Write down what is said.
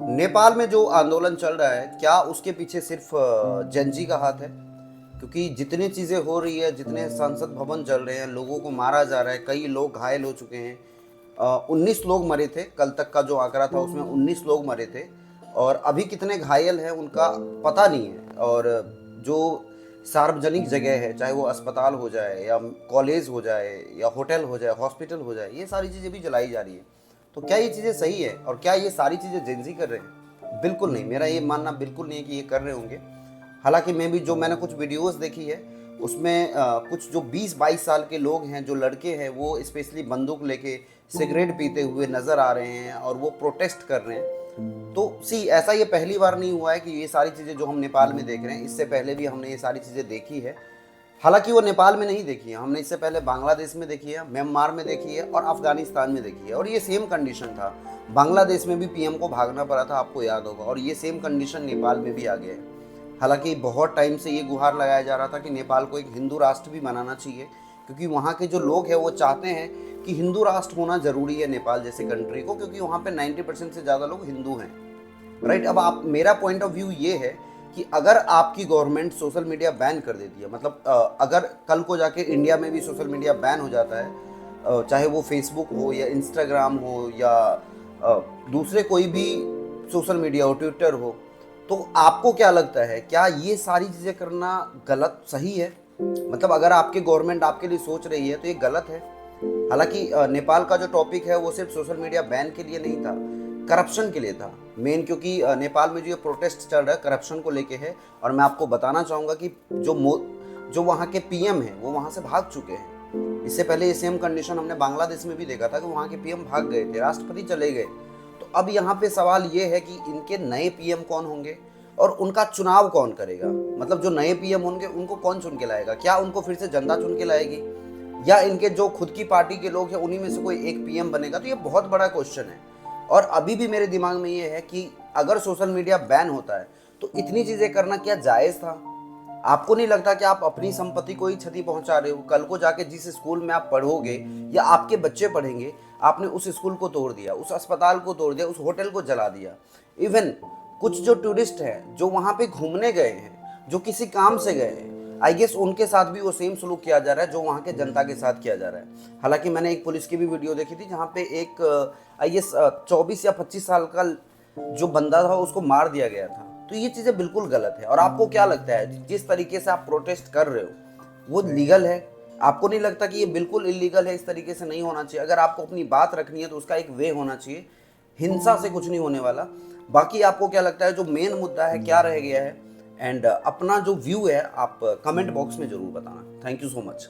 नेपाल में जो आंदोलन चल रहा है, क्या उसके पीछे सिर्फ जेनजी का हाथ है? क्योंकि जितनी चीज़ें हो रही है, जितने संसद भवन जल रहे हैं, लोगों को मारा जा रहा है, कई लोग घायल हो चुके हैं। 19 लोग मरे थे, कल तक का जो आंकड़ा था उसमें 19 लोग मरे थे, और अभी कितने घायल हैं उनका पता नहीं है। और जो सार्वजनिक जगह है, चाहे वो अस्पताल हो जाए या कॉलेज हो जाए या होटल हो जाए, हॉस्पिटल हो जाए, ये सारी चीज़ें भी जलाई जा रही है। तो क्या ये चीज़ें सही है और क्या ये सारी चीज़ें जेंजी कर रहे हैं? बिल्कुल नहीं, मेरा ये मानना बिल्कुल नहीं है कि ये कर रहे होंगे। हालांकि मैं भी, जो मैंने कुछ वीडियोस देखी है उसमें कुछ जो 20-22 साल के लोग हैं, जो लड़के हैं, वो स्पेशली बंदूक लेके सिगरेट पीते हुए नज़र आ रहे हैं और वो प्रोटेस्ट कर रहे हैं। तो ऐसा ये पहली बार नहीं हुआ है कि ये सारी चीज़ें जो हम नेपाल में देख रहे हैं, इससे पहले भी हमने ये सारी चीज़ें देखी है। हालांकि वो नेपाल में नहीं देखी है, हमने इससे पहले बांग्लादेश में देखी है, म्यांमार में देखी है और अफगानिस्तान में देखी है, और ये सेम कंडीशन था। बांग्लादेश में भी पीएम को भागना पड़ा था, आपको याद होगा, और ये सेम कंडीशन नेपाल में भी आ गया है। हालांकि बहुत टाइम से ये गुहार लगाया जा रहा था कि नेपाल को एक हिंदू राष्ट्र भी बनाना चाहिए, क्योंकि वहाँ के जो लोग हैं वो चाहते हैं कि हिंदू राष्ट्र होना ज़रूरी है नेपाल जैसे कंट्री को, क्योंकि वहाँ पे 90% से ज़्यादा लोग हिंदू हैं। राइट। अब आप, मेरा पॉइंट ऑफ व्यू ये है कि अगर आपकी गवर्नमेंट सोशल मीडिया बैन कर देती है, मतलब अगर कल को जाके इंडिया में भी सोशल मीडिया बैन हो जाता है, चाहे वो फेसबुक हो या इंस्टाग्राम हो या दूसरे कोई भी सोशल मीडिया हो, ट्विटर हो, तो आपको क्या लगता है, क्या ये सारी चीज़ें करना गलत सही है? मतलब अगर आपकी गवर्नमेंट आपके लिए सोच रही है तो ये गलत है। हालांकि नेपाल का जो टॉपिक है वो सिर्फ सोशल मीडिया बैन के लिए नहीं था, करप्शन के लिए था मेन, क्योंकि नेपाल में जो ये प्रोटेस्ट चल रहा है करप्शन को लेके है। और मैं आपको बताना चाहूँगा कि जो वहाँ के पीएम हैं वो वहाँ से भाग चुके हैं। इससे पहले ये सेम कंडीशन हमने बांग्लादेश में भी देखा था कि वहाँ के पीएम भाग गए थे, राष्ट्रपति चले गए। तो अब यहाँ पे सवाल ये है कि इनके नए पीएम कौन होंगे और उनका चुनाव कौन करेगा। मतलब जो नए पीएम होंगे उनको कौन चुन के लाएगा? क्या उनको फिर से जनता चुन के लाएगी, या इनके जो खुद की पार्टी के लोग हैं उन्हीं में से कोई एक पीएम बनेगा? तो ये बहुत बड़ा क्वेश्चन है। और अभी भी मेरे दिमाग में ये है कि अगर सोशल मीडिया बैन होता है तो इतनी चीज़ें करना क्या जायज़ था? आपको नहीं लगता कि आप अपनी संपत्ति को ही क्षति पहुंचा रहे हो? कल को जाके जिस स्कूल में आप पढ़ोगे या आपके बच्चे पढ़ेंगे, आपने उस स्कूल को तोड़ दिया, उस अस्पताल को तोड़ दिया, उस होटल को जला दिया। इवन कुछ जो टूरिस्ट हैं जो वहाँ पे घूमने गए हैं, जो किसी काम से गए हैं, आई गेस उनके साथ भी वो सेम सलूक किया जा रहा है जो वहाँ के जनता के साथ किया जा रहा है। हालांकि मैंने एक पुलिस की भी वीडियो देखी थी जहाँ पे एक आई गेस 24 या 25 साल का जो बंदा था उसको मार दिया गया था। तो ये चीज़ें बिल्कुल गलत है। और आपको क्या लगता है, जिस तरीके से आप प्रोटेस्ट कर रहे हो वो लीगल है? आपको नहीं लगता कि ये बिल्कुल इलीगल है? इस तरीके से नहीं होना चाहिए। अगर आपको अपनी बात रखनी है तो उसका एक वे होना चाहिए, हिंसा से कुछ नहीं होने वाला। बाकी आपको क्या लगता है, जो मेन मुद्दा है क्या रह गया है? एंड अपना जो व्यू है आप कमेंट बॉक्स में ज़रूर बताना। Thank you so much.